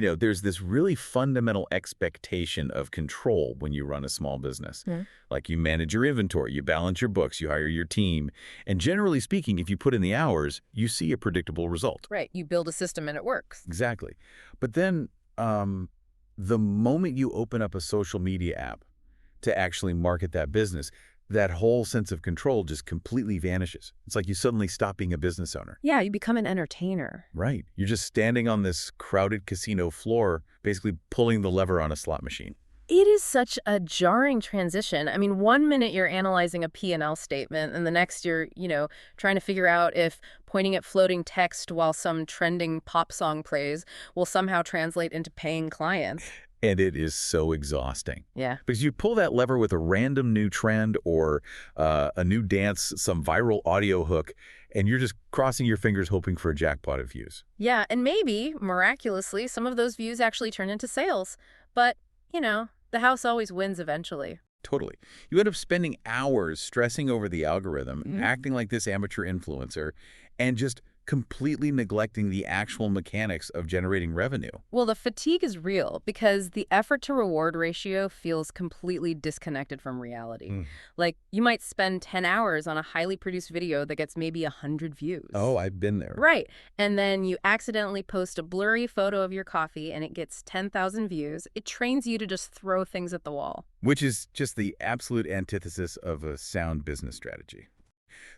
there's this really fundamental expectation of control when you run a small business. Like you manage your inventory, you balance your books, you hire your team. And generally speaking, if you put in the hours, you see a predictable result. Right. You build a system and it works. Exactly. But then the moment you open up a social media app to actually market that business, that whole sense of control just completely vanishes. It's like you suddenly stop being a business owner. Yeah, you become an entertainer. Right. You're just standing on this crowded casino floor, basically pulling the lever on a slot machine. It is such a jarring transition. I mean, one minute you're analyzing a P&L statement, and the next you're, trying to figure out if pointing at floating text while some trending pop song plays will somehow translate into paying clients. And it is so exhausting. Yeah. Because you pull that lever with a random new trend or a new dance, some viral audio hook, and you're just crossing your fingers hoping for a jackpot of views. Yeah, and maybe, miraculously, some of those views actually turn into sales. But, the house always wins eventually. Totally. You end up spending hours stressing over the algorithm, acting like this amateur influencer, and just completely neglecting the actual mechanics of generating revenue. Well, the fatigue is real because the effort to reward ratio feels completely disconnected from reality. Like, you might spend 10 hours on a highly produced video that gets maybe 100 views. Oh, I've been there. Right. And then you accidentally post a blurry photo of your coffee and it gets 10,000 views. It trains you to just throw things at the wall. Which is just the absolute antithesis of a sound business strategy.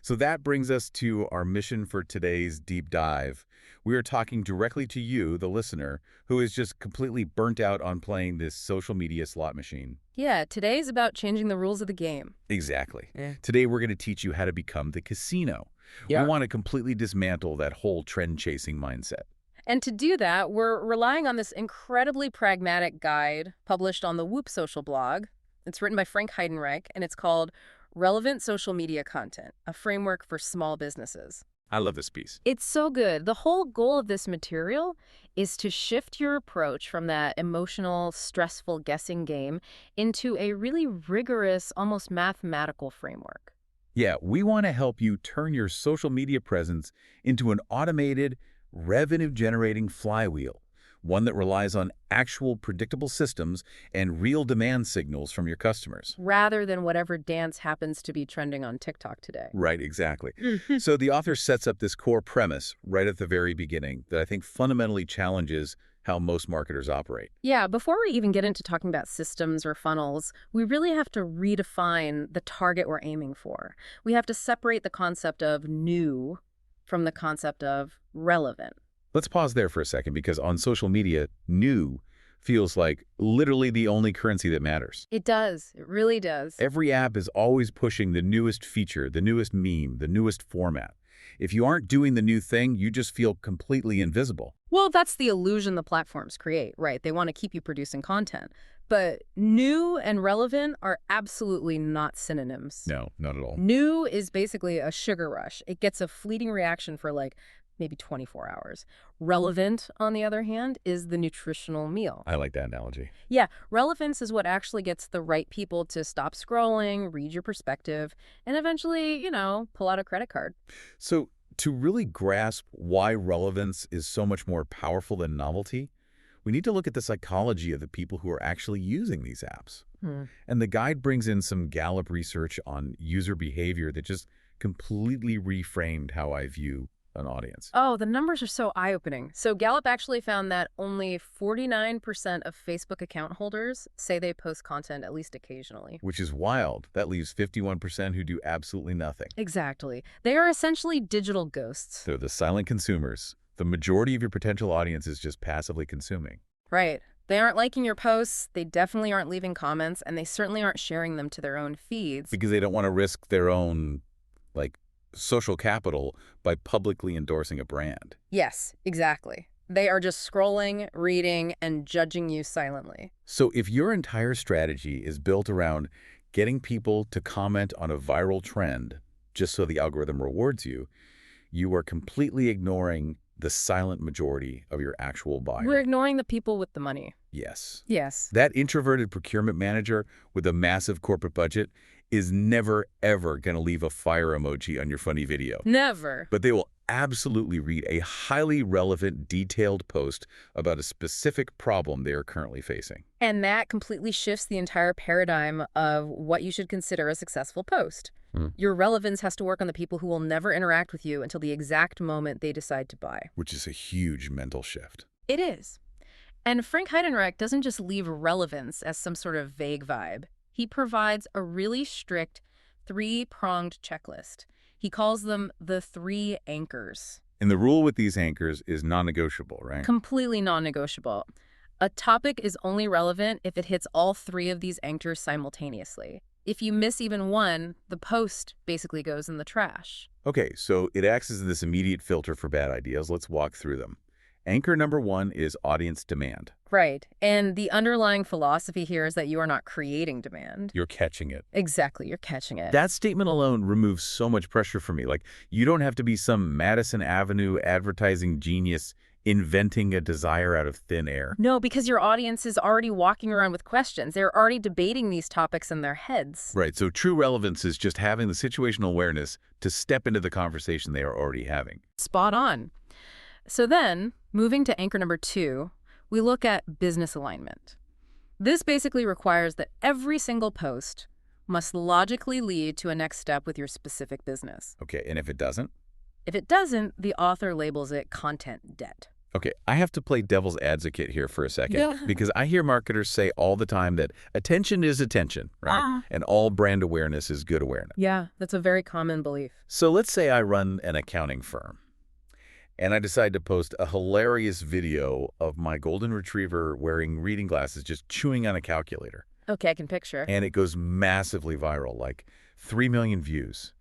So that brings us to our mission for today's deep dive. We are talking directly to you, the listener, who is just completely burnt out on playing this social media slot machine. Yeah, today's about changing the rules of the game. Exactly. Today we're going to teach you how to become the casino. We want to completely dismantle that whole trend-chasing mindset. And to do that, we're relying on this incredibly pragmatic guide published on the Whoop Social blog. It's written by Frank Heidenreich, and it's called Relevant Social Media Content, a framework for small businesses. I love this piece. It's so good. The whole goal of this material is to shift your approach from that emotional, stressful guessing game into a really rigorous, almost mathematical framework. Yeah, we want to help you turn your social media presence into an automated, revenue-generating flywheel, one that relies on actual predictable systems and real demand signals from your customers. Rather than whatever dance happens to be trending on TikTok today. Right, exactly. So the author sets up this core premise right at the very beginning that I think fundamentally challenges how most marketers operate. Yeah, before we even get into talking about systems or funnels, we really have to redefine the target we're aiming for. We have to separate the concept of new from the concept of relevant. Let's pause there for a second because on social media, new feels like literally the only currency that matters. It does. It really does. Every app is always pushing the newest feature, the newest meme, the newest format. If you aren't doing the new thing, you just feel completely invisible. Well, that's the illusion the platforms create, right? They want to keep you producing content. But new and relevant are absolutely not synonyms. No, not at all. New is basically a sugar rush. It gets a fleeting reaction for maybe 24 hours. Relevant, on the other hand, is the nutritional meal. I like that analogy. Yeah, relevance is what actually gets the right people to stop scrolling, read your perspective, and eventually, pull out a credit card. So to really grasp why relevance is so much more powerful than novelty, we need to look at the psychology of the people who are actually using these apps. And the guide brings in some Gallup research on user behavior that just completely reframed how I view an audience. Oh, the numbers are so eye-opening. So Gallup actually found that only 49% of Facebook account holders say they post content at least occasionally. Which is wild. That leaves 51% who do absolutely nothing. Exactly. They are essentially digital ghosts. They're the silent consumers. The majority of your potential audience is just passively consuming. Right. They aren't liking your posts, they definitely aren't leaving comments, and they certainly aren't sharing them to their own feeds. Because they don't want to risk their own, social capital by publicly endorsing a brand. Yes, exactly. They are just scrolling, reading, and judging you silently. So if your entire strategy is built around getting people to comment on a viral trend just so the algorithm rewards you, you are completely ignoring the silent majority of your actual buyer. We're ignoring the people with the money. Yes. Yes. That introverted procurement manager with a massive corporate budget is never, ever going to leave a fire emoji on your funny video. Never. But they will absolutely read a highly relevant, detailed post about a specific problem they are currently facing. And that completely shifts the entire paradigm of what you should consider a successful post. Your relevance has to work on the people who will never interact with you until the exact moment they decide to buy. Which is a huge mental shift. It is. And Frank Heidenreich doesn't just leave relevance as some sort of vague vibe. He provides a really strict three-pronged checklist. He calls them the 3 anchors. And the rule with these anchors is non-negotiable, right? Completely non-negotiable. A topic is only relevant if it hits all 3 of these anchors simultaneously. If you miss even one, the post basically goes in the trash. Okay, so it acts as this immediate filter for bad ideas. Let's walk through them. Anchor number 1 is audience demand. Right. And the underlying philosophy here is that you are not creating demand. You're catching it. Exactly. You're catching it. That statement alone removes so much pressure for me. Like, you don't have to be some Madison Avenue advertising genius inventing a desire out of thin air. No, because your audience is already walking around with questions. They're already debating these topics in their heads. Right. So true relevance is just having the situational awareness to step into the conversation they are already having. Spot on. So then, moving to anchor number 2, we look at business alignment. This basically requires that every single post must logically lead to a next step with your specific business. Okay, and if it doesn't? If it doesn't, the author labels it content debt. Okay, I have to play devil's advocate here for a second because I hear marketers say all the time that attention is attention, right? And all brand awareness is good awareness. Yeah, that's a very common belief. So let's say I run an accounting firm and I decide to post a hilarious video of my golden retriever wearing reading glasses just chewing on a calculator. Okay, I can picture. And it goes massively viral, like 3 million views.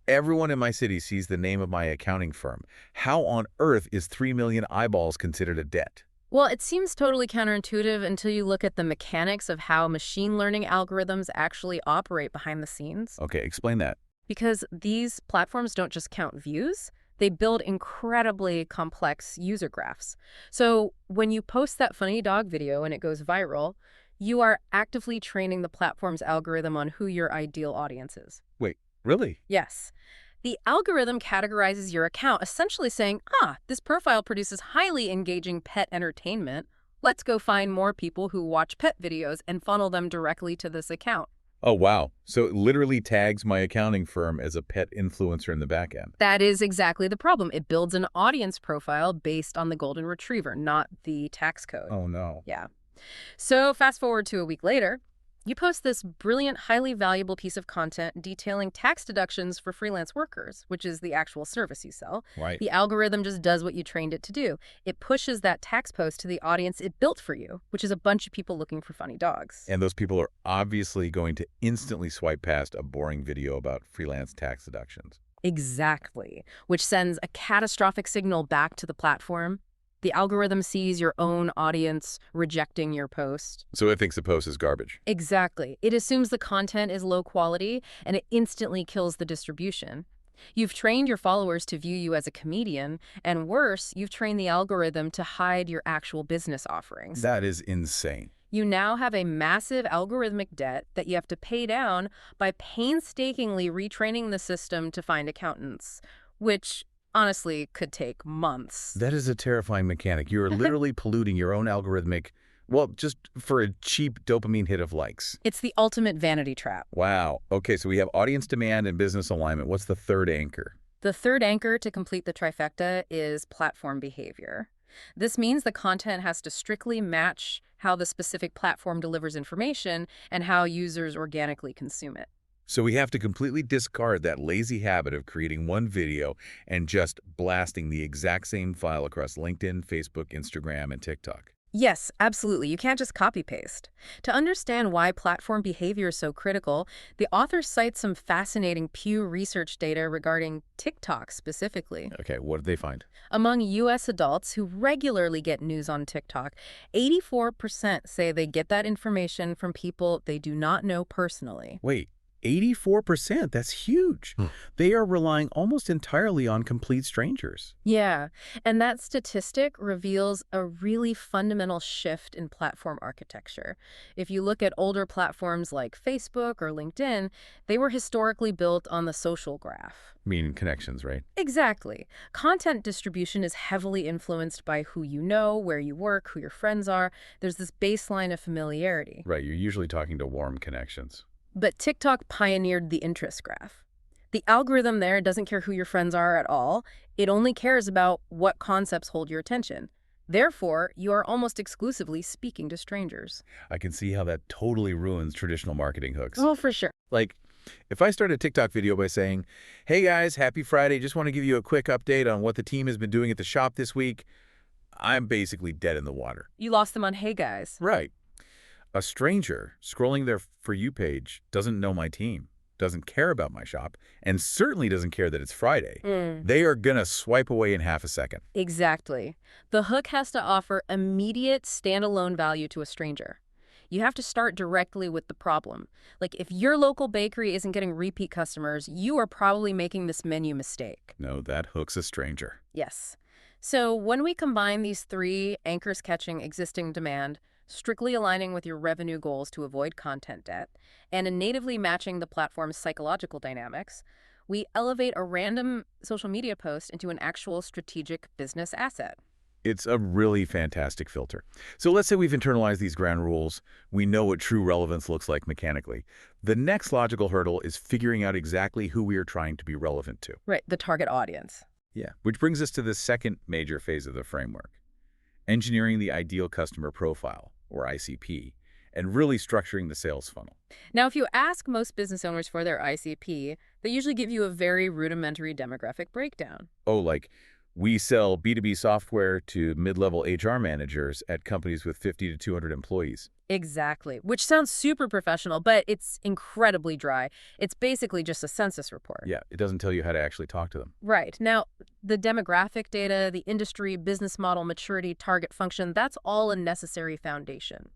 Everyone in my city sees the name of my accounting firm. How on earth is 3 million eyeballs considered a debt? Well, it seems totally counterintuitive until you look at the mechanics of how machine learning algorithms actually operate behind the scenes. Okay, explain that. Because these platforms don't just count views, they build incredibly complex user graphs. So when you post that funny dog video and it goes viral, you are actively training the platform's algorithm on who your ideal audience is. Wait, really? Yes. The algorithm categorizes your account, essentially saying, this profile produces highly engaging pet entertainment. Let's go find more people who watch pet videos and funnel them directly to this account. Oh, wow. So it literally tags my accounting firm as a pet influencer in the back end. That is exactly the problem. It builds an audience profile based on the golden retriever, not the tax code. Oh, no. Yeah. So fast forward to a week later, you post this brilliant, highly valuable piece of content detailing tax deductions for freelance workers, which is the actual service you sell. Right. The algorithm just does what you trained it to do. It pushes that tax post to the audience it built for you, which is a bunch of people looking for funny dogs. And those people are obviously going to instantly swipe past a boring video about freelance tax deductions. Exactly, which sends a catastrophic signal back to the platform. The algorithm sees your own audience rejecting your post. So it thinks the post is garbage. Exactly. It assumes the content is low quality, and it instantly kills the distribution. You've trained your followers to view you as a comedian, and worse, you've trained the algorithm to hide your actual business offerings. That is insane. You now have a massive algorithmic debt that you have to pay down by painstakingly retraining the system to find accountants, which honestly could take months. That is a terrifying mechanic. You are literally polluting your own algorithmic, well, just for a cheap dopamine hit of likes. It's the ultimate vanity trap. Wow. Okay, so we have audience demand and business alignment. What's the third anchor? The third anchor to complete the trifecta is platform behavior. This means the content has to strictly match how the specific platform delivers information and how users organically consume it. So we have to completely discard that lazy habit of creating one video and just blasting the exact same file across LinkedIn, Facebook, Instagram, and TikTok. Yes, absolutely. You can't just copy-paste. To understand why platform behavior is so critical, the author cites some fascinating Pew Research data regarding TikTok specifically. Okay, what did they find? Among U.S. adults who regularly get news on TikTok, 84% say they get that information from people they do not know personally. Wait, 84%, that's huge. They are relying almost entirely on complete strangers. Yeah, and that statistic reveals a really fundamental shift in platform architecture. If you look at older platforms like Facebook or LinkedIn, they were historically built on the social graph. Meaning connections, right? Exactly. Content distribution is heavily influenced by who you know, where you work, who your friends are. There's this baseline of familiarity. Right, you're usually talking to warm connections. But TikTok pioneered the interest graph. The algorithm there doesn't care who your friends are at all. It only cares about what concepts hold your attention. Therefore, you are almost exclusively speaking to strangers. I can see how that totally ruins traditional marketing hooks. Oh, for sure. Like, if I start a TikTok video by saying, "Hey guys, happy Friday, just want to give you a quick update on what the team has been doing at the shop this week," I'm basically dead in the water. You lost them on Hey Guys. Right. A stranger scrolling their For You page doesn't know my team, doesn't care about my shop, and certainly doesn't care that it's Friday. They are going to swipe away in half a second. Exactly. The hook has to offer immediate standalone value to a stranger. You have to start directly with the problem. Like, if your local bakery isn't getting repeat customers, you are probably making this menu mistake. No, that hooks a stranger. Yes. So when we combine these three anchors catching existing demand, strictly aligning with your revenue goals to avoid content debt, and natively matching the platform's psychological dynamics, we elevate a random social media post into an actual strategic business asset. It's a really fantastic filter. So let's say we've internalized these ground rules. We know what true relevance looks like mechanically. The next logical hurdle is figuring out exactly who we are trying to be relevant to. Right, the target audience. Yeah, which brings us to the second major phase of the framework, engineering the ideal customer profile, or ICP, and really structuring the sales funnel. Now, if you ask most business owners for their ICP, they usually give you a very rudimentary demographic breakdown. Oh, like, we sell B2B software to mid-level HR managers at companies with 50 to 200 employees. Exactly, which sounds super professional, but it's incredibly dry. It's basically just a census report. Yeah, it doesn't tell you how to actually talk to them. Right. Now, the demographic data, the industry, business model, maturity, target function, that's all a necessary foundation.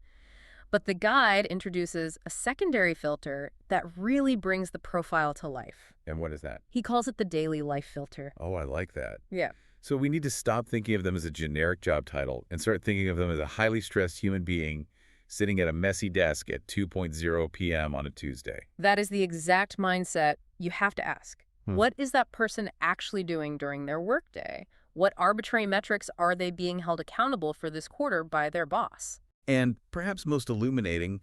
But the guide introduces a secondary filter that really brings the profile to life. And what is that? He calls it the daily life filter. Oh, I like that. Yeah. So we need to stop thinking of them as a generic job title and start thinking of them as a highly stressed human being sitting at a messy desk at 2:00 p.m. on a Tuesday. That is the exact mindset you have to ask. What is that person actually doing during their workday? What arbitrary metrics are they being held accountable for this quarter by their boss? And perhaps most illuminating,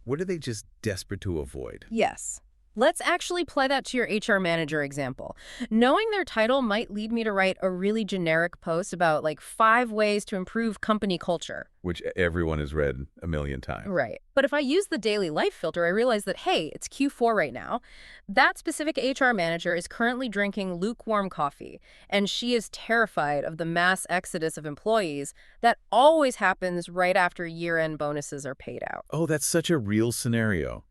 what are they just desperate to avoid? Yes. Let's actually apply that to your HR manager example. Knowing their title might lead me to write a really generic post about like 5 ways to improve company culture. Which everyone has read a million times. Right. But if I use the daily life filter, I realize that, hey, it's Q4 right now. That specific HR manager is currently drinking lukewarm coffee, and she is terrified of the mass exodus of employees that always happens right after year-end bonuses are paid out. Oh, that's such a real scenario.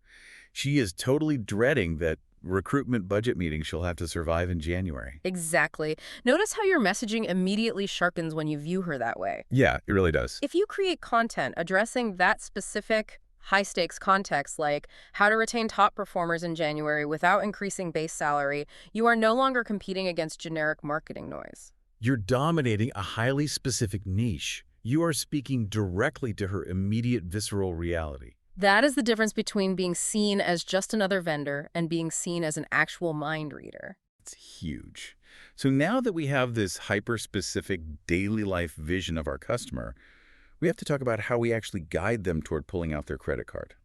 She is totally dreading that recruitment budget meeting she'll have to survive in January. Exactly. Notice how your messaging immediately sharpens when you view her that way. Yeah, it really does. If you create content addressing that specific high-stakes context, like how to retain top performers in January without increasing base salary, you are no longer competing against generic marketing noise. You're dominating a highly specific niche. You are speaking directly to her immediate visceral reality. That is the difference between being seen as just another vendor and being seen as an actual mind reader. It's huge. So now that we have this hyper-specific daily life vision of our customer, we have to talk about how we actually guide them toward pulling out their credit card.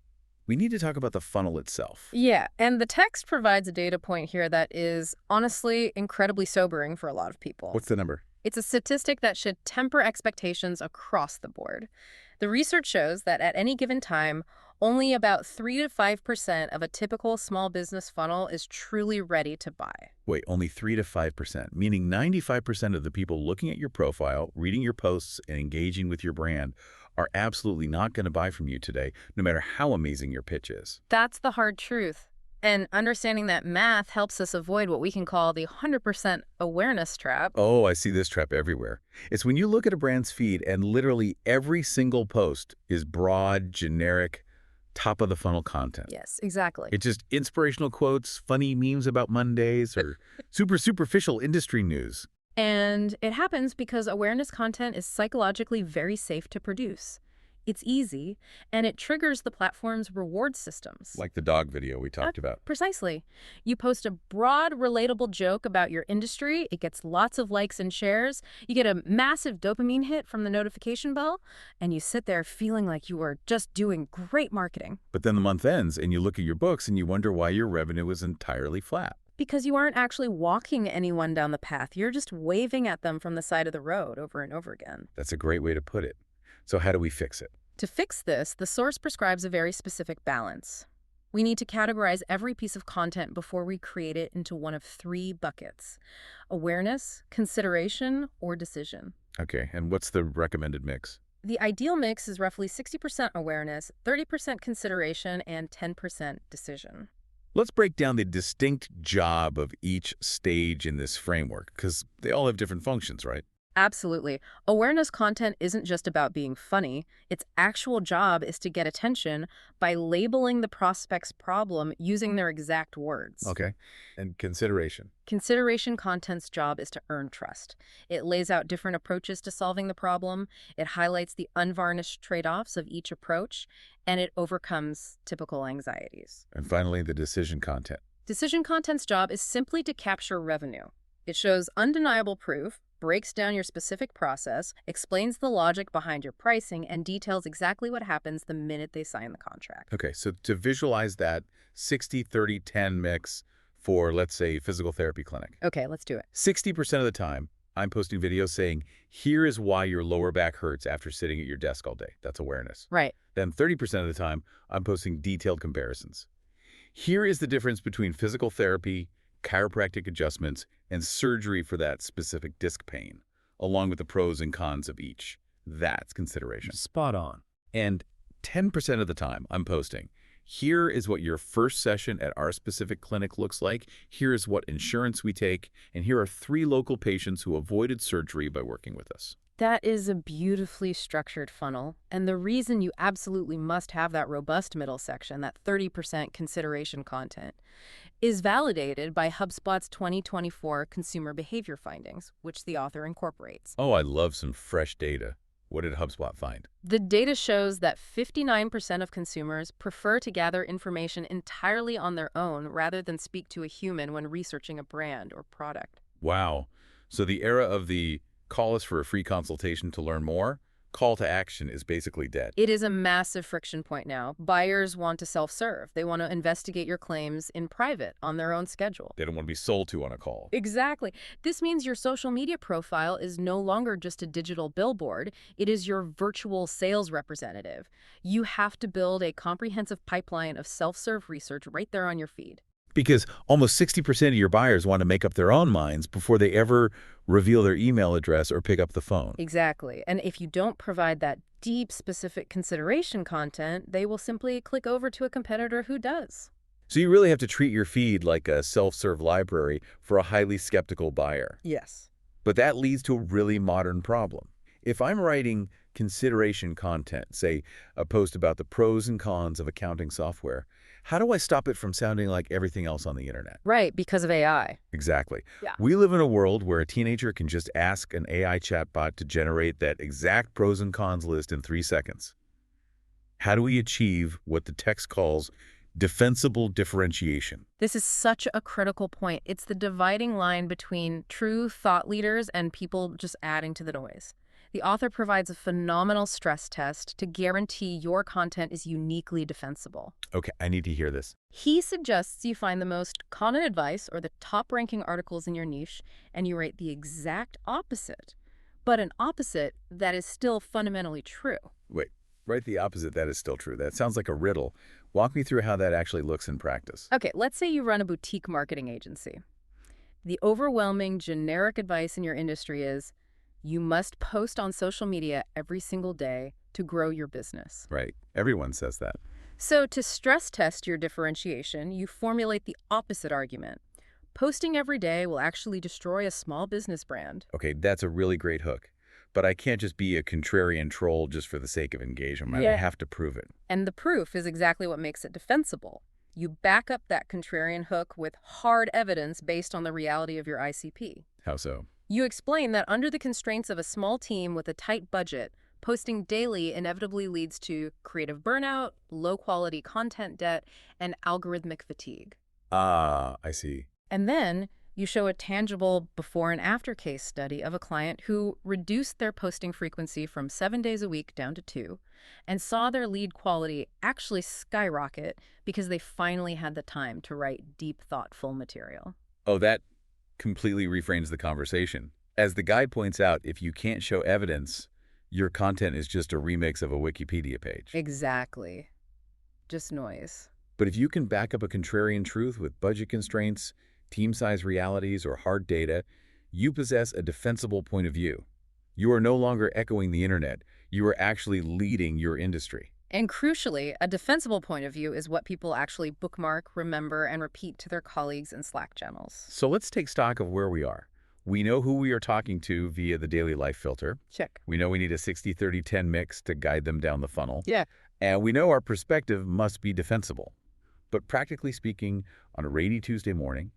We need to talk about the funnel itself. Yeah, and the text provides a data point here that is honestly incredibly sobering for a lot of people. What's the number? It's a statistic that should temper expectations across the board. The research shows that at any given time, only about 3 to 5% of a typical small business funnel is truly ready to buy. Wait, only 3 to 5%, meaning 95% of the people looking at your profile, reading your posts, and engaging with your brand are absolutely not going to buy from you today, no matter how amazing your pitch is. That's the hard truth. And understanding that math helps us avoid what we can call the 100% awareness trap. Oh, I see this trap everywhere. It's when you look at a brand's feed and literally every single post is broad, generic, top of the funnel content. Yes, exactly. It's just inspirational quotes, funny memes about Mondays, or super superficial industry news. And it happens because awareness content is psychologically very safe to produce. It's easy, and it triggers the platform's reward systems. Like the dog video we talked about. Precisely. You post a broad, relatable joke about your industry, it gets lots of likes and shares, you get a massive dopamine hit from the notification bell, and you sit there feeling like you are just doing great marketing. But then the month ends, and you look at your books, and you wonder why your revenue is entirely flat. Because you aren't actually walking anyone down the path, you're just waving at them from the side of the road over and over again. That's a great way to put it. So how do we fix it? To fix this, the source prescribes a very specific balance. We need to categorize every piece of content before we create it into one of 3 buckets: awareness, consideration, or decision. Okay, and what's the recommended mix? The ideal mix is roughly 60% awareness, 30% consideration, and 10% decision. Let's break down the distinct job of each stage in this framework, because they all have different functions, right? Absolutely. Awareness content isn't just about being funny. Its actual job is to get attention by labeling the prospect's problem using their exact words. Okay, and consideration. Consideration content's job is to earn trust. It lays out different approaches to solving the problem, it highlights the unvarnished trade-offs of each approach, and it overcomes typical anxieties. And finally, the decision content. Decision content's job is simply to capture revenue. It shows undeniable proof, breaks down your specific process, explains the logic behind your pricing, and details exactly what happens the minute they sign the contract. Okay, so to visualize that 60-30-10 mix for, let's say, physical therapy clinic. Okay, let's do it. 60% of the time, I'm posting videos saying, here is why your lower back hurts after sitting at your desk all day. That's awareness. Right. Then 30% of the time, I'm posting detailed comparisons. Here is the difference between physical therapy, chiropractic adjustments, and surgery for that specific disc pain, along with the pros and cons of each. That's consideration. Spot on. And 10% of the time, I'm posting, here is what your first session at our specific clinic looks like, here is what insurance we take, and here are 3 local patients who avoided surgery by working with us. That is a beautifully structured funnel, and the reason you absolutely must have that robust middle section, that 30% consideration content, is validated by HubSpot's 2024 consumer behavior findings, which the author incorporates. Oh, I love some fresh data. What did HubSpot find? The data shows that 59% of consumers prefer to gather information entirely on their own rather than speak to a human when researching a brand or product. Wow. So the era of the call us for a free consultation to learn more, call to action is basically dead. It is a massive friction point now. Buyers want to self-serve. They want to investigate your claims in private on their own schedule. They don't want to be sold to on a call. Exactly. This means your social media profile is no longer just a digital billboard. It is your virtual sales representative. You have to build a comprehensive pipeline of self-serve research right there on your feed. Because almost 60% of your buyers want to make up their own minds before they ever reveal their email address or pick up the phone. Exactly. And if you don't provide that deep, specific consideration content, they will simply click over to a competitor who does. So you really have to treat your feed like a self-serve library for a highly skeptical buyer. Yes. But that leads to a really modern problem. If I'm writing consideration content, say a post about the pros and cons of accounting software, how do I stop it from sounding like everything else on the internet? Right, because of AI. Exactly. Yeah. We live in a world where a teenager can just ask an AI chatbot to generate that exact pros and cons list in 3 seconds. How do we achieve what the text calls defensible differentiation? This is such a critical point. It's the dividing line between true thought leaders and people just adding to the noise. The author provides a phenomenal stress test to guarantee your content is uniquely defensible. Okay, I need to hear this. He suggests you find the most common advice or the top-ranking articles in your niche, and you write the exact opposite, but an opposite that is still fundamentally true. Wait, write the opposite that is still true. That sounds like a riddle. Walk me through how that actually looks in practice. Okay, let's say you run a boutique marketing agency. The overwhelming generic advice in your industry is, you must post on social media every single day to grow your business. Right. Everyone says that. So to stress test your differentiation, you formulate the opposite argument. Posting every day will actually destroy a small business brand. Okay, that's a really great hook. but I can't just be a contrarian troll just for the sake of engagement. I have to prove it. And the proof is exactly what makes it defensible. You back up that contrarian hook with hard evidence based on the reality of your ICP. How so? You explain that under the constraints of a small team with a tight budget, posting daily inevitably leads to creative burnout, low-quality content debt, and algorithmic fatigue. Ah, I see. And then you show a tangible before and after case study of a client who reduced their posting frequency from 7 days a week down to 2 and saw their lead quality actually skyrocket because they finally had the time to write deep, thoughtful material. Oh, that completely reframes the conversation. As the guide points out, if you can't show evidence, your content is just a remix of a Wikipedia page. Exactly. Just noise. But if you can back up a contrarian truth with budget constraints, team size realities, or hard data, you possess a defensible point of view. You are no longer echoing the internet. You are actually leading your industry. And crucially, a defensible point of view is what people actually bookmark, remember, and repeat to their colleagues in Slack channels. So let's take stock of where we are. We know who we are talking to via the daily life filter. Check. We know we need a 60-30-10 mix to guide them down the funnel. Yeah. And we know our perspective must be defensible. But practically speaking, on a rainy Tuesday morning,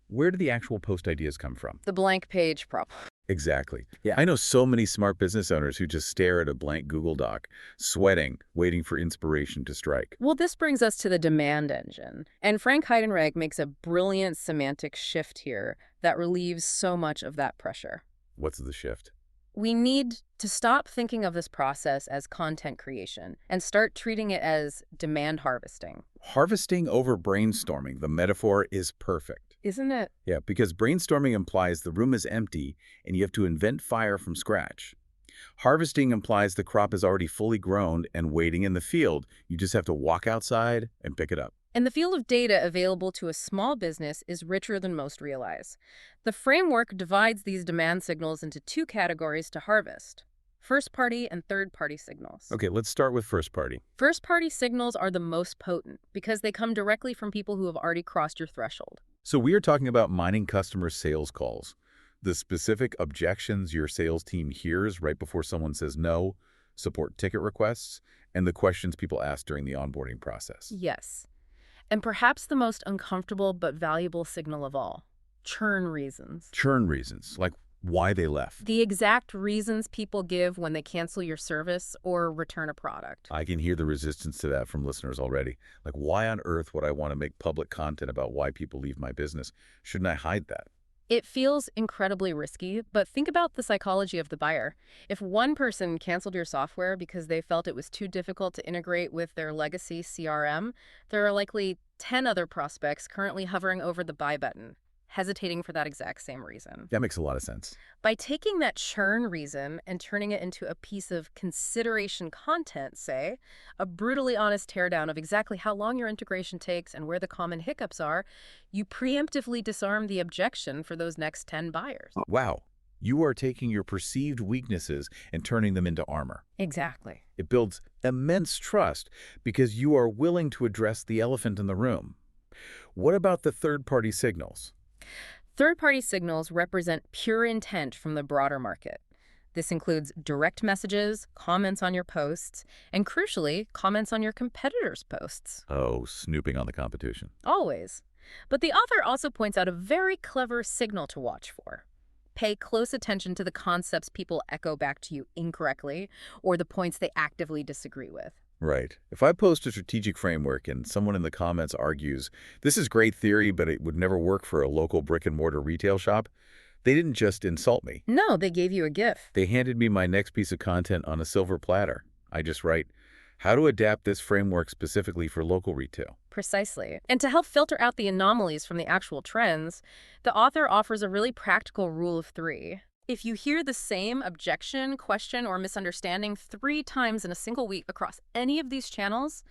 where do the actual post ideas come from? The blank page prop. Exactly. Yeah. I know so many smart business owners who just stare at a blank Google Doc, sweating, waiting for inspiration to strike. Well, this brings us to the demand engine. And Frank Heidenreich makes a brilliant semantic shift here that relieves so much of that pressure. What's the shift? We need to stop thinking of this process as content creation and start treating it as demand harvesting. Harvesting over brainstorming. The metaphor is perfect. Isn't it? Yeah, because brainstorming implies the room is empty and you have to invent fire from scratch. Harvesting implies the crop is already fully grown and waiting in the field. You just have to walk outside and pick it up. And the field of data available to a small business is richer than most realize. The framework divides these demand signals into 2 categories to harvest: first-party and third-party signals. Okay, let's start with first-party. First-party signals are the most potent because they come directly from people who have already crossed your threshold. So we are talking about mining customer sales calls, the specific objections your sales team hears right before someone says no, support ticket requests, and the questions people ask during the onboarding process. Yes. And perhaps the most uncomfortable but valuable signal of all: churn reasons. Churn reasons, like why they left. The exact reasons people give when they cancel your service or return a product. I can hear the resistance to that from listeners already. Like, why on earth would I want to make public content about why people leave my business? Shouldn't I hide that? It feels incredibly risky, but think about the psychology of the buyer. If one person canceled your software because they felt it was too difficult to integrate with their legacy CRM, there are likely 10 other prospects currently hovering over the buy button, hesitating for that exact same reason. That makes a lot of sense. By taking that churn reason and turning it into a piece of consideration content, say, a brutally honest teardown of exactly how long your integration takes and where the common hiccups are, you preemptively disarm the objection for those next 10 buyers. Wow. You are taking your perceived weaknesses and turning them into armor. Exactly. It builds immense trust because you are willing to address the elephant in the room. What about the third-party signals? Third-party signals represent pure intent from the broader market. This includes direct messages, comments on your posts, and crucially, comments on your competitors' posts. Oh, snooping on the competition. Always. But the author also points out a very clever signal to watch for. Pay close attention to the concepts people echo back to you incorrectly or the points they actively disagree with. Right. If I post a strategic framework and someone in the comments argues, this is great theory, but it would never work for a local brick-and-mortar retail shop, they didn't just insult me. No, they gave you a gift. They handed me my next piece of content on a silver platter. I just write, how to adapt this framework specifically for local retail. Precisely. And to help filter out the anomalies from the actual trends, the author offers a really practical rule of 3. If you hear the same objection, question, or misunderstanding 3 times in a single week across any of these channels,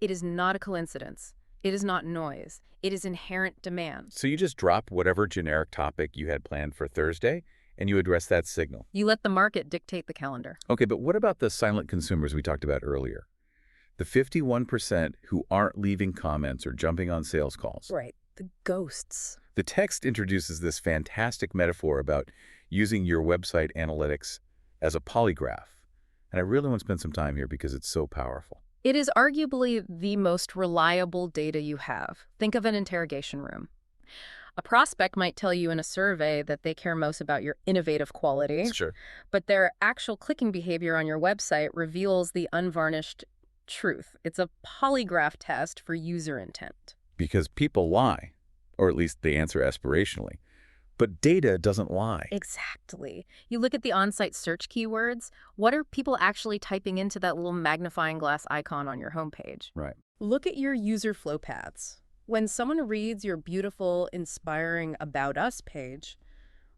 it is not a coincidence. It is not noise. It is inherent demand. So you just drop whatever generic topic you had planned for Thursday, and you address that signal. You let the market dictate the calendar. Okay, but what about the silent consumers we talked about earlier? The 51% who aren't leaving comments or jumping on sales calls. Right, the ghosts. The text introduces this fantastic metaphor about using your website analytics as a polygraph. And I really want to spend some time here because it's so powerful. It is arguably the most reliable data you have. Think of an interrogation room. A prospect might tell you in a survey that they care most about your innovative quality, Sure. but their actual clicking behavior on your website reveals the unvarnished truth. It's a polygraph test for user intent. Because people lie, or at least they answer aspirationally. But data doesn't lie. Exactly. You look at the on-site search keywords. What are people actually typing into that little magnifying glass icon on your homepage? Right. Look at your user flow paths. When someone reads your beautiful, inspiring About Us page,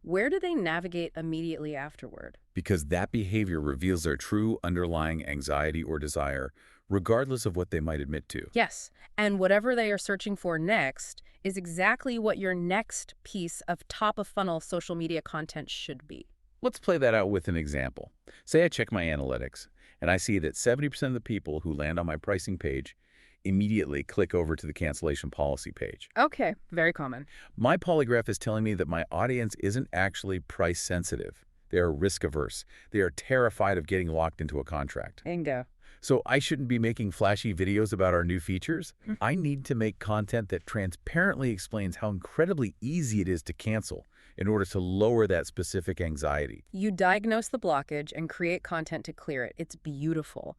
where do they navigate immediately afterward? Because that behavior reveals their true underlying anxiety or desire, regardless of what they might admit to. Yes, and whatever they are searching for next is exactly what your next piece of top-of-funnel social media content should be. Let's play that out with an example. Say I check my analytics, and I see that 70% of the people who land on my pricing page immediately click over to the cancellation policy page. Okay, very common. My polygraph is telling me that my audience isn't actually price sensitive. They are risk averse. They are terrified of getting locked into a contract. Bingo. So I shouldn't be making flashy videos about our new features. I need to make content that transparently explains how incredibly easy it is to cancel in order to lower that specific anxiety. You diagnose the blockage and create content to clear it. It's beautiful.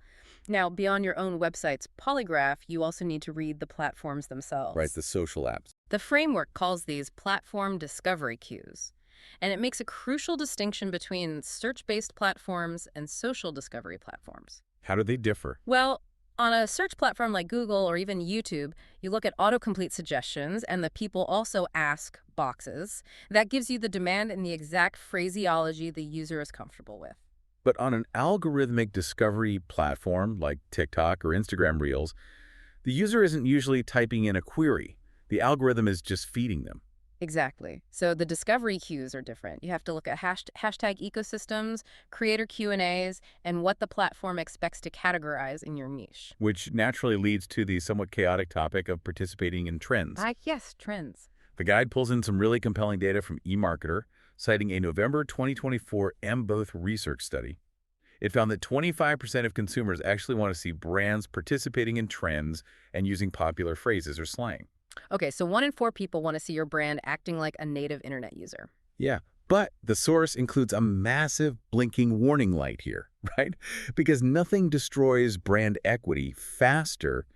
Now, beyond your own website's polygraph, you also need to read the platforms themselves. Right, the social apps. The framework calls these platform discovery cues, and it makes a crucial distinction between search-based platforms and social discovery platforms. How do they differ? Well, on a search platform like Google or even YouTube, you look at autocomplete suggestions and the people also ask boxes. That gives you the demand and the exact phraseology the user is comfortable with. But on an algorithmic discovery platform like TikTok or Instagram Reels, the user isn't usually typing in a query. The algorithm is just feeding them. Exactly. So the discovery cues are different. You have to look at hashtag ecosystems, creator Q&As, and what the platform expects to categorize in your niche. Which naturally leads to the somewhat chaotic topic of participating in trends. Yes, trends. The guide pulls in some really compelling data from eMarketer, citing a November 2024 MBOTH research study. It found that 25% of consumers actually want to see brands participating in trends and using popular phrases or slang. Okay, so 1 in 4 people want to see your brand acting like a native internet user. Yeah, but the source includes a massive blinking warning light here, right? Because nothing destroys brand equity faster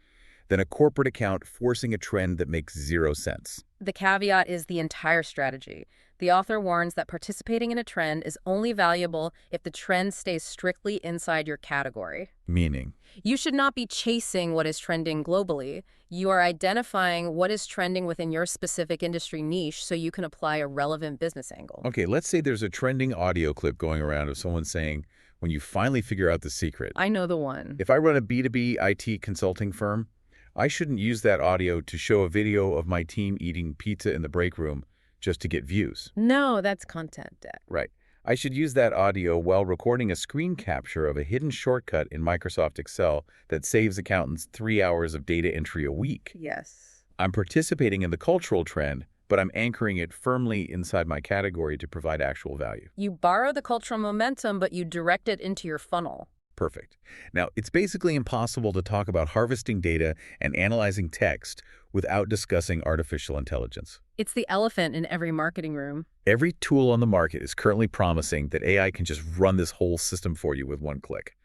than a corporate account forcing a trend that makes zero sense. The caveat is the entire strategy. The author warns that participating in a trend is only valuable if the trend stays strictly inside your category. Meaning? You should not be chasing what is trending globally. You are identifying what is trending within your specific industry niche so you can apply a relevant business angle. Okay, let's say there's a trending audio clip going around of someone saying, when you finally figure out the secret. I know the one. If I run a B2B IT consulting firm, I shouldn't use that audio to show a video of my team eating pizza in the break room just to get views. No, that's content debt. Right. I should use that audio while recording a screen capture of a hidden shortcut in Microsoft Excel that saves accountants 3 hours of data entry a week. Yes. I'm participating in the cultural trend, but I'm anchoring it firmly inside my category to provide actual value. You borrow the cultural momentum, but you direct it into your funnel. Perfect. Now, it's basically impossible to talk about harvesting data and analyzing text without discussing artificial intelligence. It's the elephant in every marketing room. Every tool on the market is currently promising that AI can just run this whole system for you with one click.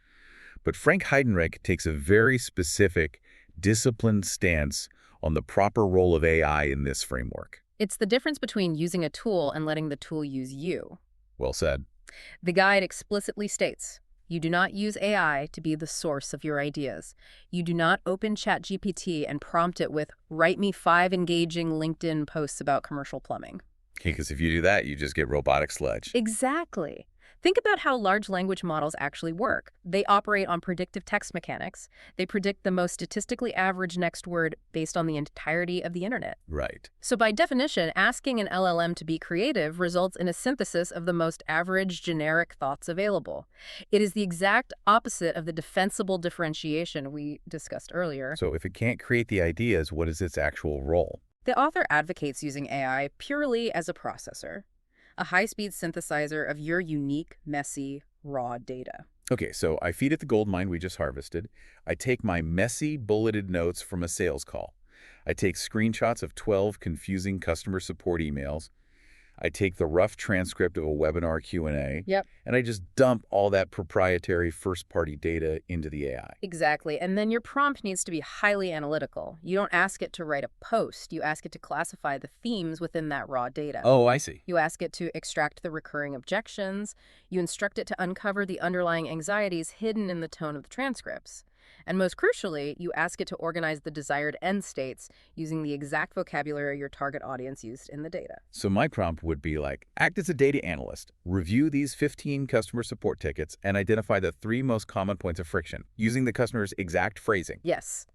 But Frank Heidenreich takes a very specific, disciplined stance on the proper role of AI in this framework. It's the difference between using a tool and letting the tool use you. Well said. The guide explicitly states, you do not use AI to be the source of your ideas. You do not open ChatGPT and prompt it with, write me 5 engaging LinkedIn posts about commercial plumbing. Okay, because if you do that, you just get robotic sludge. Exactly. Think about how large language models actually work. They operate on predictive text mechanics. They predict the most statistically average next word based on the entirety of the internet. Right. So by definition, asking an LLM to be creative results in a synthesis of the most average generic thoughts available. It is the exact opposite of the defensible differentiation we discussed earlier. So if it can't create the ideas, what is its actual role? The author advocates using AI purely as a processor, a high-speed synthesizer of your unique, messy, raw data. Okay, so I feed it the gold mine we just harvested. I take my messy, bulleted notes from a sales call. I take screenshots of 12 confusing customer support emails. I take the rough transcript of a webinar Q&A, Yep. and I just dump all that proprietary first-party data into the AI. Exactly. And then your prompt needs to be highly analytical. You don't ask it to write a post. You ask it to classify the themes within that raw data. Oh, I see. You ask it to extract the recurring objections. You instruct it to uncover the underlying anxieties hidden in the tone of the transcripts. And most crucially, you ask it to organize the desired end states using the exact vocabulary your target audience used in the data. So my prompt would be like, act as a data analyst, review these 15 customer support tickets, and identify the 3 most common points of friction, using the customer's exact phrasing. Yes.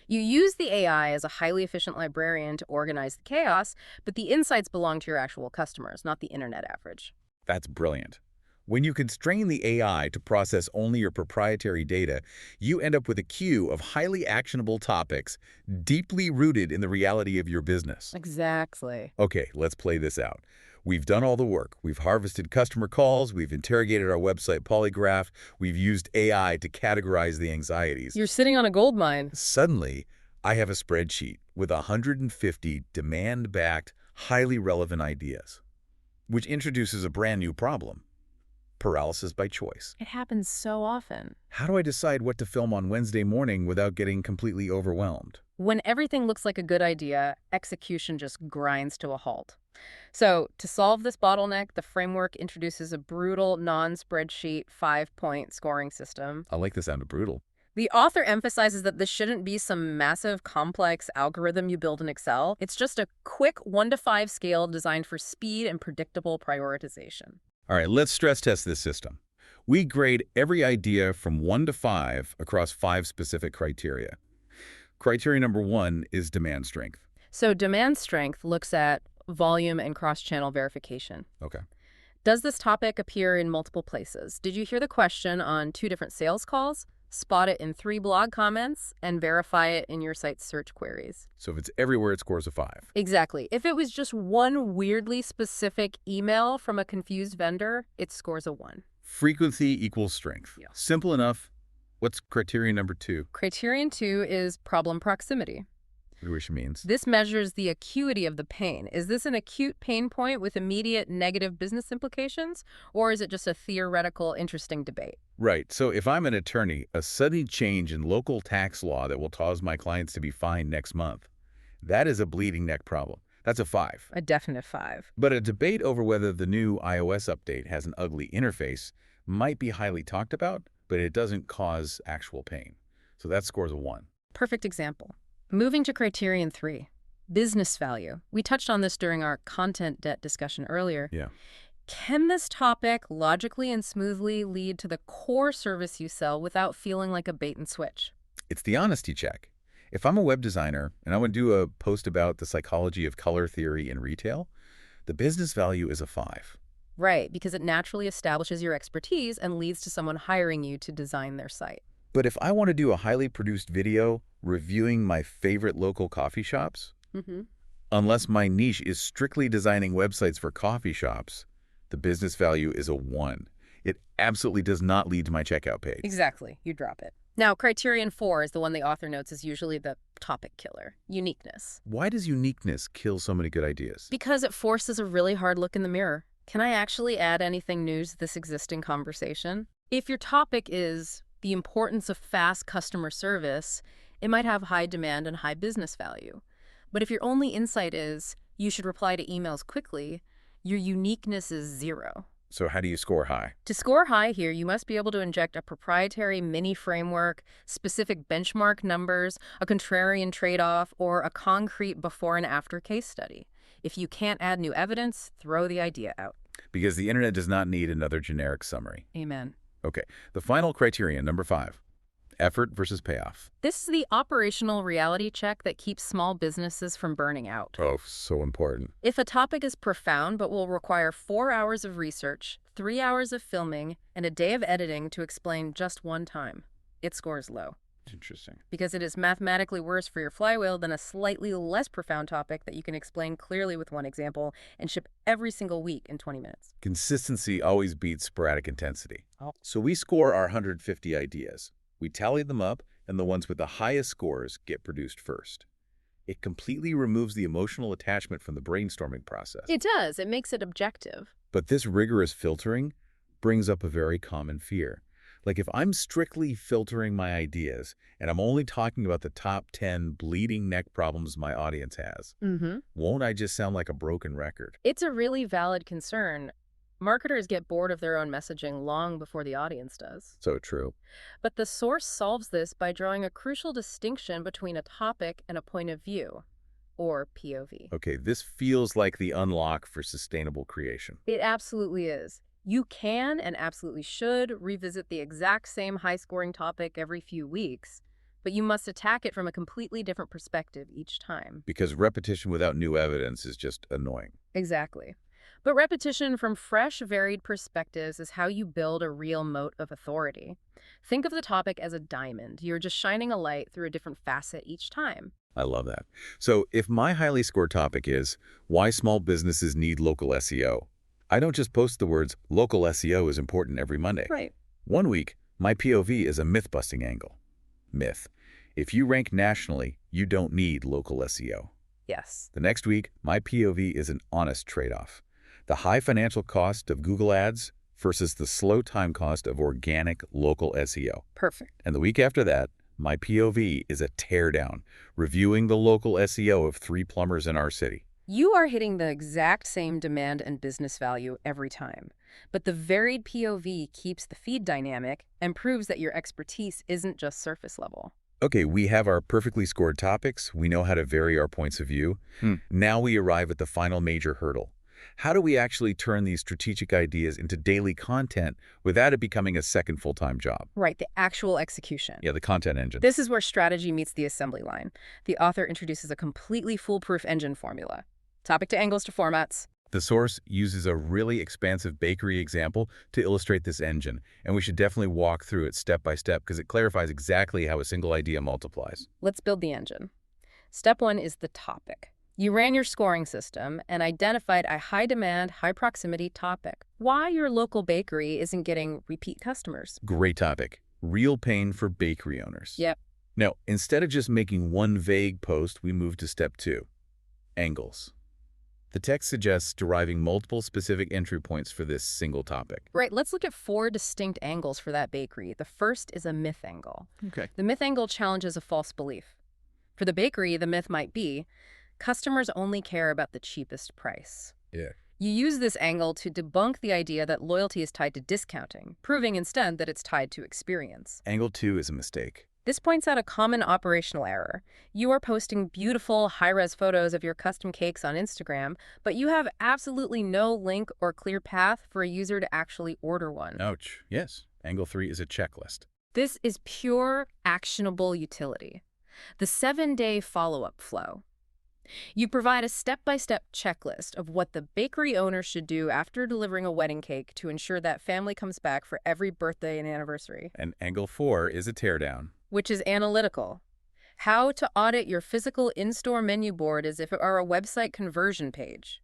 You use the AI as a highly efficient librarian to organize the chaos, but the insights belong to your actual customers, not the internet average. That's brilliant. When you constrain the AI to process only your proprietary data, you end up with a queue of highly actionable topics deeply rooted in the reality of your business. Exactly. Okay, let's play this out. We've done all the work. We've harvested customer calls. We've interrogated our website polygraph. We've used AI to categorize the anxieties. You're sitting on a gold mine. Suddenly, I have a spreadsheet with 150 demand-backed, highly relevant ideas, which introduces a brand new problem. Paralysis by choice. It happens so often. How do I decide what to film on Wednesday morning without getting completely overwhelmed? When everything looks like a good idea, execution just grinds to a halt. So, to solve this bottleneck, the framework introduces a brutal, non-spreadsheet 5-point scoring system. I like the sound of brutal. The author emphasizes that this shouldn't be some massive, complex algorithm you build in Excel. It's just a quick 1 to 5 scale designed for speed and predictable prioritization. All right, let's stress test this system. We grade every idea from 1 to 5 across 5 specific criteria. Criteria number 1 is demand strength. So demand strength looks at volume and cross-channel verification. Okay. Does this topic appear in multiple places? Did you hear the question on 2 different sales calls? Spot it in 3 blog comments and verify it in your site's search queries. So if it's everywhere, it scores a 5. Exactly. If it was just one weirdly specific email from a confused vendor, it scores a 1. Frequency equals strength. Yeah. Simple enough. What's criterion number 2? Criterion 2 is problem proximity. Which means? This measures the acuity of the pain. Is this an acute pain point with immediate negative business implications, or is it just a theoretical, interesting debate? Right. So if I'm an attorney, a sudden change in local tax law that will cause my clients to be fined next month, that is a bleeding neck problem. That's a 5. A definite 5. But a debate over whether the new iOS update has an ugly interface might be highly talked about, but it doesn't cause actual pain. So that scores a 1. Perfect example. Moving to criterion 3, business value. We touched on this during our content debt discussion earlier. Yeah. Can this topic logically and smoothly lead to the core service you sell without feeling like a bait and switch? It's the honesty check. If I'm a web designer and I want to do a post about the psychology of color theory in retail, the business value is a 5. Right, because it naturally establishes your expertise and leads to someone hiring you to design their site. But if I want to do a highly produced video reviewing my favorite local coffee shops, unless my niche is strictly designing websites for coffee shops, the business value is a 1. It absolutely does not lead to my checkout page. Exactly. You drop it. Now, criterion 4 is the one the author notes is usually the topic killer, uniqueness. Why does uniqueness kill so many good ideas? Because it forces a really hard look in the mirror. Can I actually add anything new to this existing conversation? If your topic is the importance of fast customer service, it might have high demand and high business value. But if your only insight is you should reply to emails quickly, your uniqueness is 0. So how do you score high? To score high here, you must be able to inject a proprietary mini framework, specific benchmark numbers, a contrarian trade-off, or a concrete before and after case study. If you can't add new evidence, throw the idea out. Because the internet does not need another generic summary. Amen. Okay, the final criterion, number 5, effort versus payoff. This is the operational reality check that keeps small businesses from burning out. Oh, so important. If a topic is profound but will require 4 hours of research, 3 hours of filming, and a day of editing to explain just one time, it scores low. Interesting. because it is mathematically worse for your flywheel than a slightly less profound topic that you can explain clearly with one example and ship every single week in 20 minutes. Consistency always beats sporadic intensity. Oh. So we score our 150 ideas. We tally them up, and the ones with the highest scores get produced first. It completely removes the emotional attachment from the brainstorming process. It does. It makes it objective. But this rigorous filtering brings up a very common fear. Like if I'm strictly filtering my ideas and I'm only talking about the top 10 bleeding neck problems my audience has, won't I just sound like a broken record? It's a really valid concern. Marketers get bored of their own messaging long before the audience does. So true. But the source solves this by drawing a crucial distinction between a topic and a point of view, or POV. Okay, this feels like the unlock for sustainable creation. It absolutely is. You can and absolutely should revisit the exact same high-scoring topic every few weeks, but you must attack it from a completely different perspective each time. Because repetition without new evidence is just annoying. Exactly. But repetition from fresh, varied perspectives is how you build a real moat of authority. Think of the topic as a diamond. You're just shining a light through a different facet each time. I love that. So if my highly scored topic is why small businesses need local SEO, I don't just post the words local SEO is important every Monday. Right. One week, my POV is a myth-busting angle. Myth. If you rank nationally, you don't need local SEO. Yes. The next week, my POV is an honest trade-off. The high financial cost of Google Ads versus the slow time cost of organic local SEO. Perfect. And the week after that, my POV is a teardown, reviewing the local SEO of 3 plumbers in our city. You are hitting the exact same demand and business value every time. But the varied POV keeps the feed dynamic and proves that your expertise isn't just surface level. Okay, we have our perfectly scored topics. We know how to vary our points of view. Now we arrive at the final major hurdle. How do we actually turn these strategic ideas into daily content without it becoming a second full-time job? Right, the actual execution. Yeah, the content engine. This is where strategy meets the assembly line. The author introduces a completely foolproof engine formula. Topic to angles to formats. The source uses a really expansive bakery example to illustrate this engine, and we should definitely walk through it step by step because it clarifies exactly how a single idea multiplies. Let's build the engine. Step 1 is the topic. You ran your scoring system and identified a high-demand, high-proximity topic. Why your local bakery isn't getting repeat customers. Great topic. Real pain for bakery owners. Yep. Now, instead of just making one vague post, we move to step 2, angles. The text suggests deriving multiple specific entry points for this single topic. Right, let's look at 4 distinct angles for that bakery. The first is a myth angle. Okay. The myth angle challenges a false belief. For the bakery, the myth might be, customers only care about the cheapest price. Yeah. You use this angle to debunk the idea that loyalty is tied to discounting, proving instead that it's tied to experience. Angle 2 is a mistake. This points out a common operational error. You are posting beautiful, high-res photos of your custom cakes on Instagram, but you have absolutely no link or clear path for a user to actually order one. Ouch. Yes. Angle 3 is a checklist. This is pure, actionable utility. The 7-day follow-up flow. You provide a step-by-step checklist of what the bakery owner should do after delivering a wedding cake to ensure that family comes back for every birthday and anniversary. And angle 4 is a teardown. Which is analytical. How to audit your physical in-store menu board as if it are a website conversion page.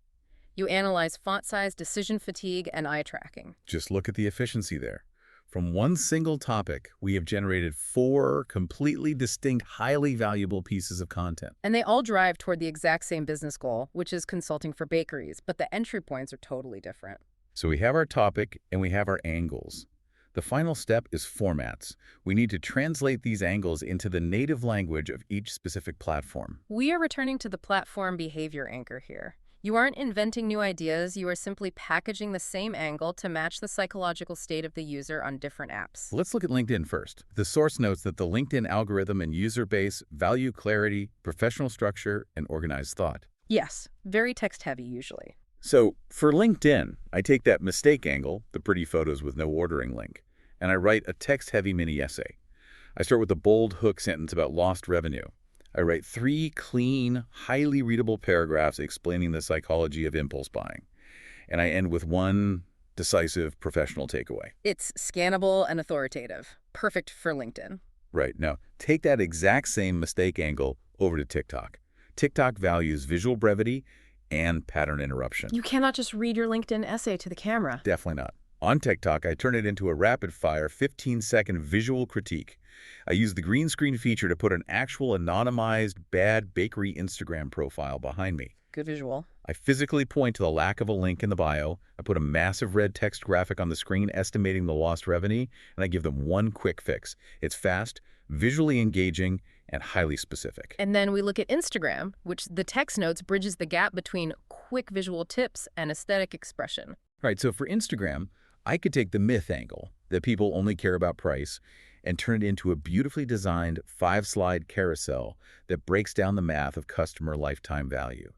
You analyze font size, decision fatigue, and eye tracking. Just look at the efficiency there. From one single topic, we have generated 4 completely distinct, highly valuable pieces of content. And they all drive toward the exact same business goal, which is consulting for bakeries, but the entry points are totally different. So we have our topic and we have our angles. The final step is formats. We need to translate these angles into the native language of each specific platform. We are returning to the platform behavior anchor here. You aren't inventing new ideas, you are simply packaging the same angle to match the psychological state of the user on different apps. Let's look at LinkedIn first. The source notes that the LinkedIn algorithm and user base value clarity, professional structure, and organized thought. Yes, very text-heavy usually. So for LinkedIn, I take that mistake angle, the pretty photos with no ordering link, and I write a text-heavy mini essay. I start with a bold hook sentence about lost revenue. I write 3 clean, highly readable paragraphs explaining the psychology of impulse buying. And I end with one decisive professional takeaway. It's scannable and authoritative. Perfect for LinkedIn. Right. Now, take that exact same mistake angle over to TikTok. TikTok values visual brevity and pattern interruption. You cannot just read your LinkedIn essay to the camera. Definitely not. On TikTok, I turn it into a rapid-fire 15-second visual critique. I use the green screen feature to put an actual anonymized bad bakery Instagram profile behind me. Good visual. I physically point to the lack of a link in the bio. I put a massive red text graphic on the screen estimating the lost revenue, and I give them one quick fix. It's fast, visually engaging, and highly specific. And then we look at Instagram, which the text notes bridges the gap between quick visual tips and aesthetic expression. Right, so for Instagram, I could take the myth angle that people only care about price and turn it into a beautifully designed 5-slide carousel that breaks down the math of customer lifetime value.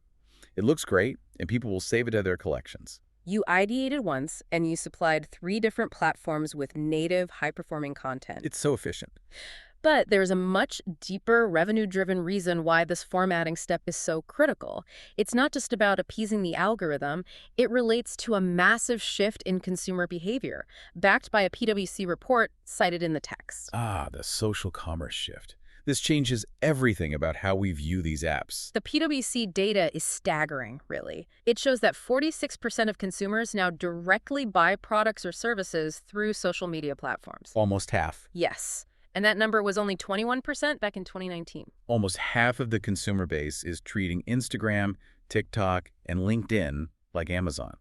It looks great, and people will save it to their collections. You ideated once, and you supplied 3 different platforms with native, high-performing content. It's so efficient. But there's a much deeper revenue-driven reason why this formatting step is so critical. It's not just about appeasing the algorithm. It relates to a massive shift in consumer behavior, backed by a PwC report cited in the text. Ah, the social commerce shift. This changes everything about how we view these apps. The PwC data is staggering, really. It shows that 46% of consumers now directly buy products or services through social media platforms. Almost half. Yes. And that number was only 21% back in 2019. Almost half of the consumer base is treating Instagram, TikTok, and LinkedIn like Amazon.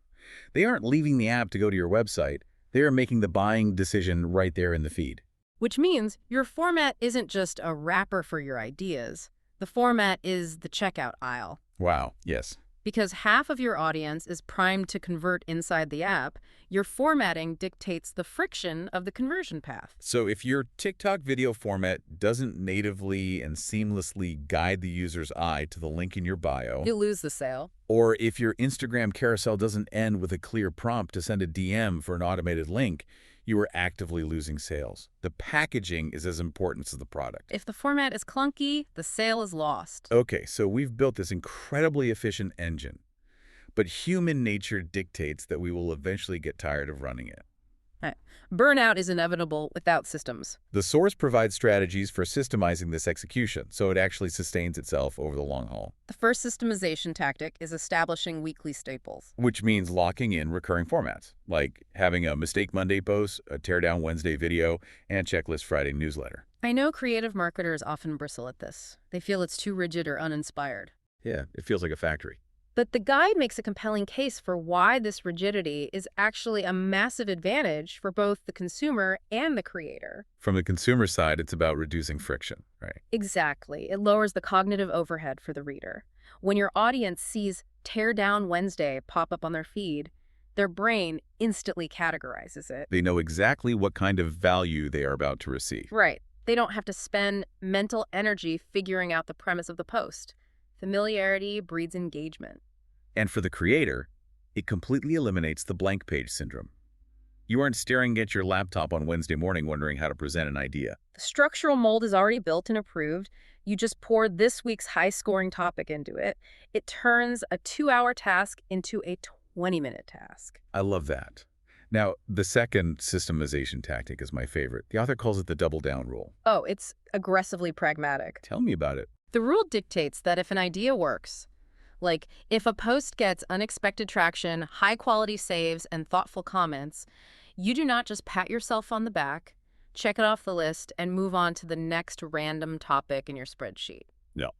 They aren't leaving the app to go to your website. They are making the buying decision right there in the feed. Which means your format isn't just a wrapper for your ideas. The format is the checkout aisle. Wow, yes. Because half of your audience is primed to convert inside the app, your formatting dictates the friction of the conversion path. So if your TikTok video format doesn't natively and seamlessly guide the user's eye to the link in your bio, you lose the sale. Or if your Instagram carousel doesn't end with a clear prompt to send a DM for an automated link, you are actively losing sales. The packaging is as important as the product. If the format is clunky, the sale is lost. Okay, so we've built this incredibly efficient engine, but human nature dictates that we will eventually get tired of running it. Burnout is inevitable without systems. The source provides strategies for systemizing this execution, so it actually sustains itself over the long haul. The first systemization tactic is establishing weekly staples. Which means locking in recurring formats, like having a Mistake Monday post, a Teardown Wednesday video, and Checklist Friday newsletter. I know creative marketers often bristle at this. They feel it's too rigid or uninspired. Yeah, it feels like a factory. But the guide makes a compelling case for why this rigidity is actually a massive advantage for both the consumer and the creator. From the consumer side, it's about reducing friction, right? Exactly. It lowers the cognitive overhead for the reader. When your audience sees Tear Down Wednesday pop up on their feed, their brain instantly categorizes it. They know exactly what kind of value they are about to receive. Right. They don't have to spend mental energy figuring out the premise of the post. Familiarity breeds engagement. And for the creator, it completely eliminates the blank page syndrome. You aren't staring at your laptop on Wednesday morning wondering how to present an idea. The structural mold is already built and approved. You just pour this week's high-scoring topic into it. It turns a 2-hour task into a 20-minute task. I love that. Now, the second systemization tactic is my favorite. The author calls it the double down rule. Oh, it's aggressively pragmatic. Tell me about it. The rule dictates that if an idea works, like if a post gets unexpected traction, high-quality saves, and thoughtful comments, you do not just pat yourself on the back, check it off the list, and move on to the next random topic in your spreadsheet.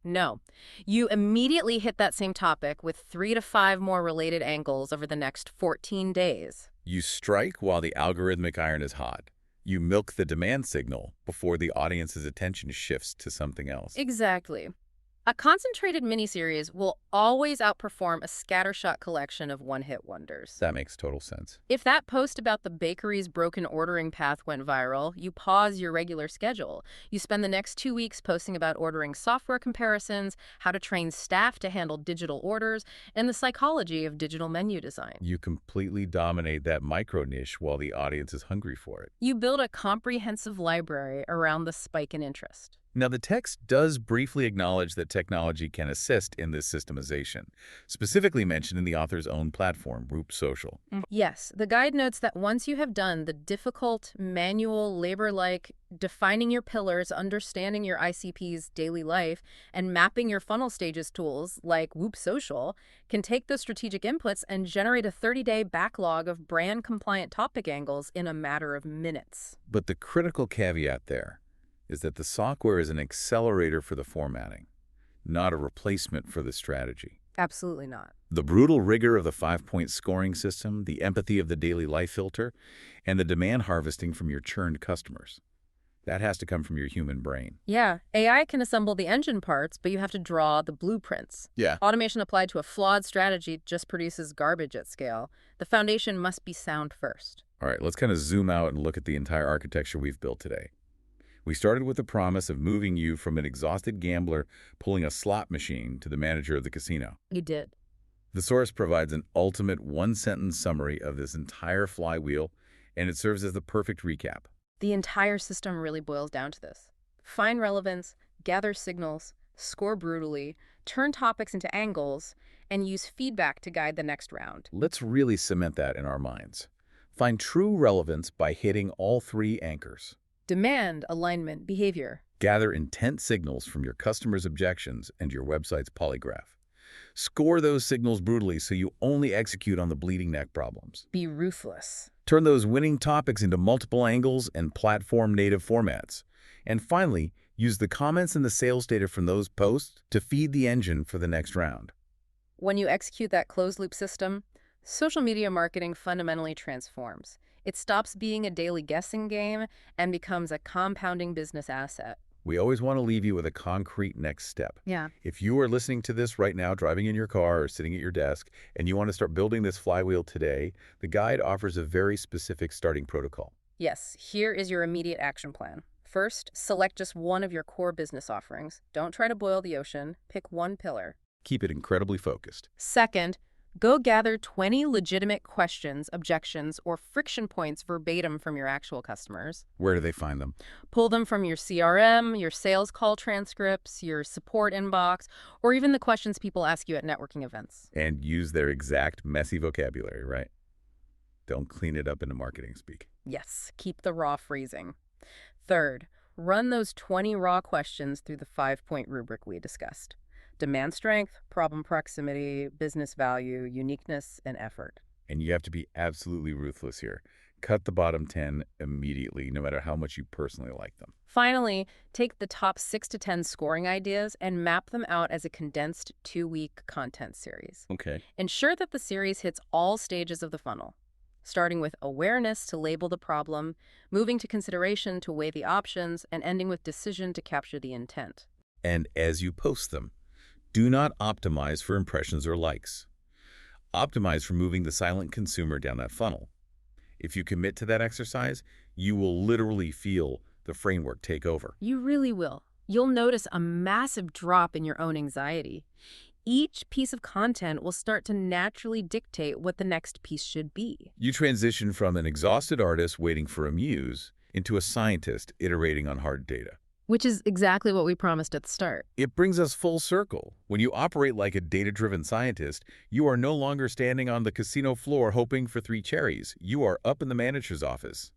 No. You immediately hit that same topic with 3 to 5 more related angles over the next 14 days. You strike while the algorithmic iron is hot. You milk the demand signal before the audience's attention shifts to something else. Exactly. A concentrated miniseries will always outperform a scattershot collection of one-hit wonders. That makes total sense. If that post about the bakery's broken ordering path went viral, you pause your regular schedule. You spend the next 2 weeks posting about ordering software comparisons, how to train staff to handle digital orders, and the psychology of digital menu design. You completely dominate that micro niche while the audience is hungry for it. You build a comprehensive library around the spike in interest. Now, the text does briefly acknowledge that technology can assist in this systemization, specifically mentioned in the author's own platform, Roop Social. Yes, the guide notes that once you have done the difficult, manual, labor-like defining your pillars, understanding your ICP's daily life, and mapping your funnel stages tools like Whoop Social can take those strategic inputs and generate a 30-day backlog of brand-compliant topic angles in a matter of minutes. But the critical caveat there is that the software is an accelerator for the formatting, not a replacement for the strategy. Absolutely not. The brutal rigor of the 5-point scoring system, the empathy of the daily life filter, and the demand harvesting from your churned customers. That has to come from your human brain. Yeah, AI can assemble the engine parts, but you have to draw the blueprints. Yeah. Automation applied to a flawed strategy just produces garbage at scale. The foundation must be sound first. All right, let's kind of zoom out and look at the entire architecture we've built today. We started with the promise of moving you from an exhausted gambler pulling a slot machine to the manager of the casino. You did. The source provides an ultimate one-sentence summary of this entire flywheel, and it serves as the perfect recap. The entire system really boils down to this. Find relevance, gather signals, score brutally, turn topics into angles, and use feedback to guide the next round. Let's really cement that in our minds. Find true relevance by hitting all three anchors. Demand, alignment, behavior. Gather intent signals from your customers' objections and your website's polygraph. Score those signals brutally so you only execute on the bleeding neck problems. Be ruthless. Turn those winning topics into multiple angles and platform-native formats. And finally, use the comments and the sales data from those posts to feed the engine for the next round. When you execute that closed-loop system, social media marketing fundamentally transforms. It stops being a daily guessing game and becomes a compounding business asset. We always want to leave you with a concrete next step. Yeah. If you are listening to this right now, driving in your car or sitting at your desk, and you want to start building this flywheel today, the guide offers a very specific starting protocol. Yes, here is your immediate action plan. First, select just one of your core business offerings. Don't try to boil the ocean. Pick one pillar. Keep it incredibly focused. Second, go gather 20 legitimate questions, objections, or friction points verbatim from your actual customers. Where do they find them? Pull them from your CRM, your sales call transcripts, your support inbox, or even the questions people ask you at networking events. And use their exact messy vocabulary, right? Don't clean it up into marketing speak. Yes, keep the raw phrasing. Third, run those 20 raw questions through the 5-point rubric we discussed. Demand strength, problem proximity, business value, uniqueness, and effort. And you have to be absolutely ruthless here. Cut the bottom 10 immediately, no matter how much you personally like them. Finally, take the top 6 to 10 scoring ideas and map them out as a condensed 2-week content series. Okay. Ensure that the series hits all stages of the funnel, starting with awareness to label the problem, moving to consideration to weigh the options, and ending with decision to capture the intent. And as you post them, do not optimize for impressions or likes. Optimize for moving the silent consumer down that funnel. If you commit to that exercise, you will literally feel the framework take over. You really will. You'll notice a massive drop in your own anxiety. Each piece of content will start to naturally dictate what the next piece should be. You transition from an exhausted artist waiting for a muse into a scientist iterating on hard data. Which is exactly what we promised at the start. It brings us full circle. When you operate like a data-driven scientist, you are no longer standing on the casino floor hoping for 3 cherries. You are up in the manager's office.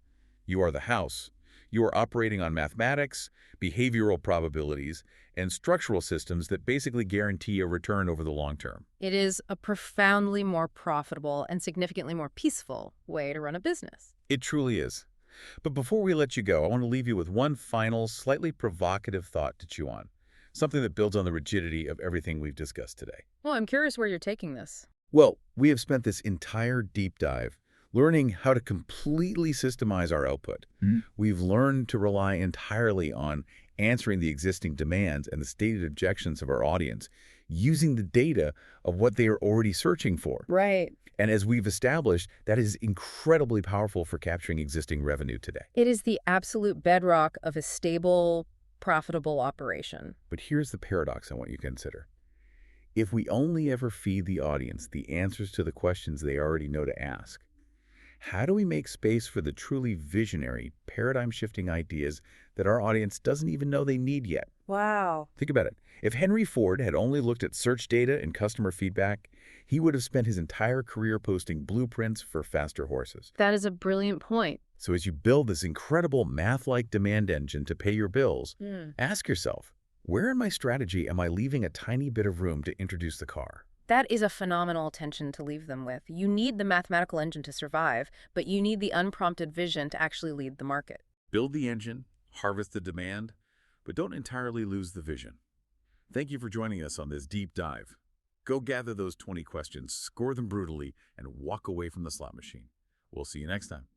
You are the house. You are operating on mathematics, behavioral probabilities, and structural systems that basically guarantee a return over the long term. It is a profoundly more profitable and significantly more peaceful way to run a business. It truly is. But before we let you go, I want to leave you with one final, slightly provocative thought to chew on, something that builds on the rigidity of everything we've discussed today. Well, I'm curious where you're taking this. Well, we have spent this entire deep dive learning how to completely systemize our output. We've learned to rely entirely on answering the existing demands and the stated objections of our audience, using the data of what they are already searching for. Right. And as we've established, that is incredibly powerful for capturing existing revenue today. It is the absolute bedrock of a stable, profitable operation. But here's the paradox I want you to consider. If we only ever feed the audience the answers to the questions they already know to ask, How do we make space for the truly visionary, paradigm-shifting ideas that our audience doesn't even know they need yet? Wow. Think about it. If Henry Ford had only looked at search data and customer feedback, he would have spent his entire career posting blueprints for faster horses. That is a brilliant point. So as you build this incredible math-like demand engine to pay your bills, ask yourself, where in my strategy am I leaving a tiny bit of room to introduce the car? That is a phenomenal tension to leave them with. You need the mathematical engine to survive, but you need the unprompted vision to actually lead the market. Build the engine, harvest the demand, but don't entirely lose the vision. Thank you for joining us on this deep dive. Go gather those 20 questions, score them brutally, and walk away from the slot machine. We'll see you next time.